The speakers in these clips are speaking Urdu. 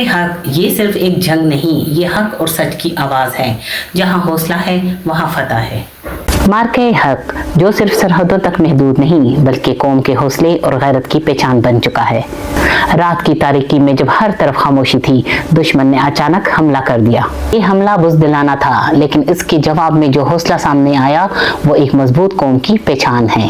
حق یہ صرف ایک جنگ نہیں، یہ حق اور سچ کی آواز ہے۔ جہاں حوصلہ ہے وہاں فتح ہے۔ مارکہ حق جو صرف سرحدوں تک محدود نہیں بلکہ قوم کے حوصلے اور غیرت کی پہچان بن چکا ہے۔ رات کی تاریکی میں جب ہر طرف خاموشی تھی، دشمن نے اچانک حملہ کر دیا۔ یہ حملہ بزدلانہ تھا، لیکن اس کے جواب میں جو حوصلہ سامنے آیا وہ ایک مضبوط قوم کی پہچان ہے۔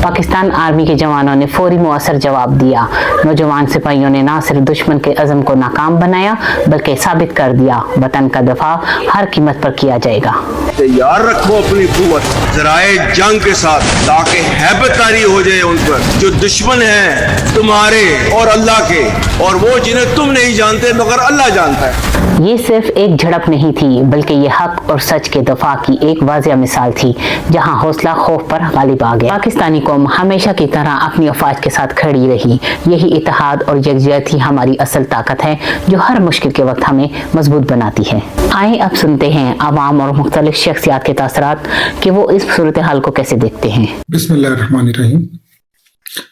پاکستان آرمی کے جوانوں نے فوری مؤثر جواب دیا۔ نوجوان سپاہیوں نے نہ صرف دشمن کے عزم کو ناکام بنایا بلکہ ثابت کر دیا وطن کا دفاع ہر قیمت پر کیا جائے گا۔ تیار رکھو اپنی قوت ذرائع جنگ کے ساتھ تاکہ ہیبت طاری ہو جائے ان پر جو دشمن ہیں تمہارے اور اللہ کے، اور وہ جنہیں تم نہیں جانتے مگر اللہ جانتا ہے۔ یہ صرف ایک جھڑپ نہیں تھی بلکہ یہ حق اور سچ کے دفاع کی ایک واضح مثال تھی، جہاں حوصلہ خوف پر غالب آ گیا۔ پاکستانی قوم ہمیشہ کی طرح اپنی افواج کے ساتھ کھڑی رہی۔ یہی اتحاد اور یکجہتی ہماری اصل طاقت ہے جو ہر مشکل کے وقت ہمیں مضبوط بناتی ہے۔ آئیں اب سنتے ہیں عوام اور مختلف شخصیات کے تاثرات کہ وہ اس صورتحال کو کیسے دیکھتے ہیں۔ بسم اللہ الرحمن الرحیم۔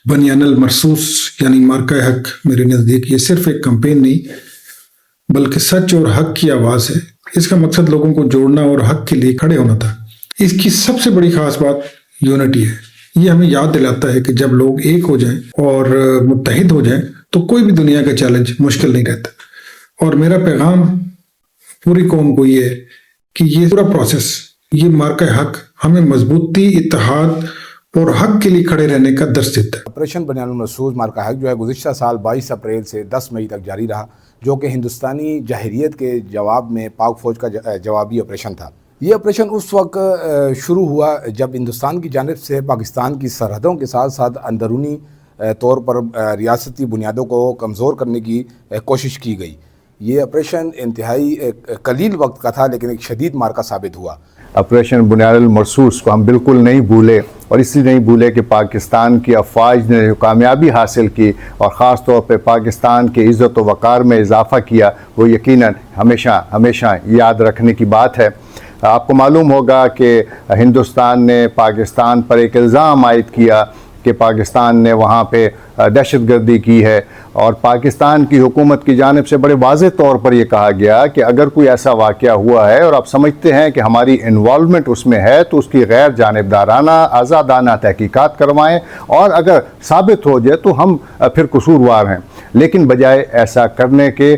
بنیان المرصوص یعنی مارکہ حق میرے نزدیک یہ صرف ایک کمپین نہیں بلکہ سچ اور حق کی آواز ہے۔ اس کا مقصد لوگوں کو جوڑنا اور حق کے لیے کھڑے ہونا تھا۔ اس کی سب سے بڑی خاص بات یونٹی ہے۔ یہ ہمیں یاد دلاتا ہے کہ جب لوگ ایک ہو جائیں اور متحد ہو جائیں تو کوئی بھی دنیا کا چیلنج مشکل نہیں رہتا۔ اور میرا پیغام پوری قوم کو یہ ہے کہ یہ پورا پروسیس، یہ مارکہ حق ہمیں مضبوطی، اتحاد اور حق کے لیے کھڑے رہنے کا درس دیتا ہے۔ آپریشن بنیان المرصوص مارکہ حق جو ہے گزشتہ سال 22 اپریل سے 10 مئی تک جاری رہا، جو کہ ہندوستانی جاہریت کے جواب میں پاک فوج کا جوابی آپریشن تھا۔ یہ آپریشن اس وقت شروع ہوا جب ہندوستان کی جانب سے پاکستان کی سرحدوں کے ساتھ ساتھ اندرونی طور پر ریاستی بنیادوں کو کمزور کرنے کی کوشش کی گئی۔ یہ آپریشن انتہائی قلیل وقت کا تھا لیکن ایک شدید مارکہ ثابت ہوا۔ آپریشن بنیان المرصوص کو ہم بالکل نہیں بھولے، اور اس لیے نہیں بھولے کہ پاکستان کی افواج نے جو کامیابی حاصل کی اور خاص طور پہ پاکستان کے عزت و وقار میں اضافہ کیا، وہ یقیناً ہمیشہ یاد رکھنے کی بات ہے۔ آپ کو معلوم ہوگا کہ ہندوستان نے پاکستان پر ایک الزام عائد کیا کہ پاکستان نے وہاں پہ دہشت گردی کی ہے، اور پاکستان کی حکومت کی جانب سے بڑے واضح طور پر یہ کہا گیا کہ اگر کوئی ایسا واقعہ ہوا ہے اور آپ سمجھتے ہیں کہ ہماری انوالومنٹ اس میں ہے تو اس کی غیر جانبدارانہ آزادانہ تحقیقات کروائیں، اور اگر ثابت ہو جائے تو ہم پھر قصوروار ہیں۔ لیکن بجائے ایسا کرنے کے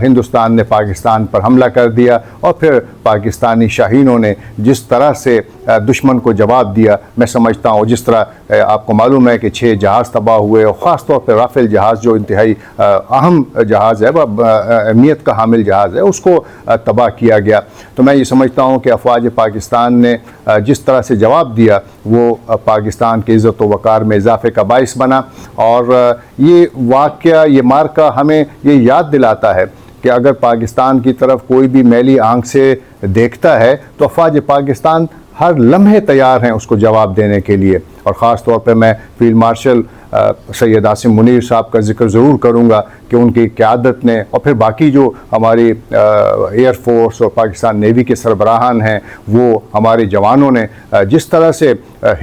ہندوستان نے پاکستان پر حملہ کر دیا، اور پھر پاکستانی شاہینوں نے جس طرح سے دشمن کو جواب دیا، میں سمجھتا ہوں جس طرح آپ کو معلوم ہے کہ 6 جہاز تباہ ہوئے، اور خاص طور پہ رافیل جہاز جو انتہائی اہم جہاز ہے، اہمیت کا حامل جہاز ہے، اس کو تباہ کیا گیا۔ تو میں یہ سمجھتا ہوں کہ افواج پاکستان نے جس طرح سے جواب دیا وہ پاکستان کی عزت و وقار میں اضافے کا باعث بنا، اور یہ واقعہ، یہ مارکہ ہمیں یہ یاد دلاتا ہے کہ اگر پاکستان کی طرف کوئی بھی میلی آنکھ سے دیکھتا ہے تو افواج پاکستان ہر لمحے تیار ہیں اس کو جواب دینے کے لیے۔ اور خاص طور پہ میں فیلڈ مارشل سید عاصم منیر صاحب کا ذکر ضرور کروں گا کہ ان کی قیادت نے، اور پھر باقی جو ہماری ایئر فورس اور پاکستان نیوی کے سربراہان ہیں، وہ ہمارے جوانوں نے جس طرح سے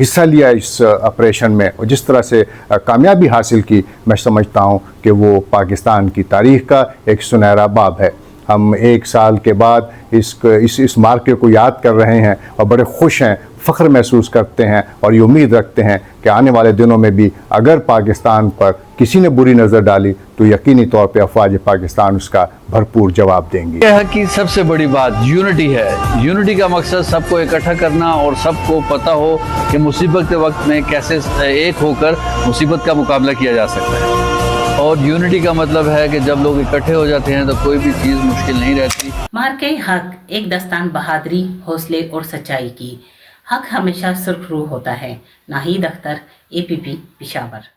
حصہ لیا اس آپریشن میں اور جس طرح سے کامیابی حاصل کی، میں سمجھتا ہوں کہ وہ پاکستان کی تاریخ کا ایک سنہرا باب ہے۔ ہم 1 سال کے بعد اس مارکے کو یاد کر رہے ہیں اور بڑے خوش ہیں، فخر محسوس کرتے ہیں، اور یہ امید رکھتے ہیں کہ آنے والے دنوں میں بھی اگر پاکستان پر کسی نے بری نظر ڈالی تو یقینی طور پہ افواج پاکستان اس کا بھرپور جواب دیں گی۔ یہ حق کی سب سے بڑی بات یونٹی ہے۔ یونٹی کا مقصد سب کو اکٹھا کرنا اور سب کو پتہ ہو کہ مصیبت کے وقت میں کیسے ایک ہو کر مصیبت کا مقابلہ کیا جا سکتا ہے۔ اور یونٹی کا مطلب ہے کہ جب لوگ اکٹھے ہو جاتے ہیں تو کوئی بھی چیز مشکل نہیں رہتی۔ مارکہ حق ایک داستان بہادری، حوصلے اور سچائی کی۔ حق ہمیشہ سرخ روح ہوتا ہے۔ ناہید اختر، APP پشاور۔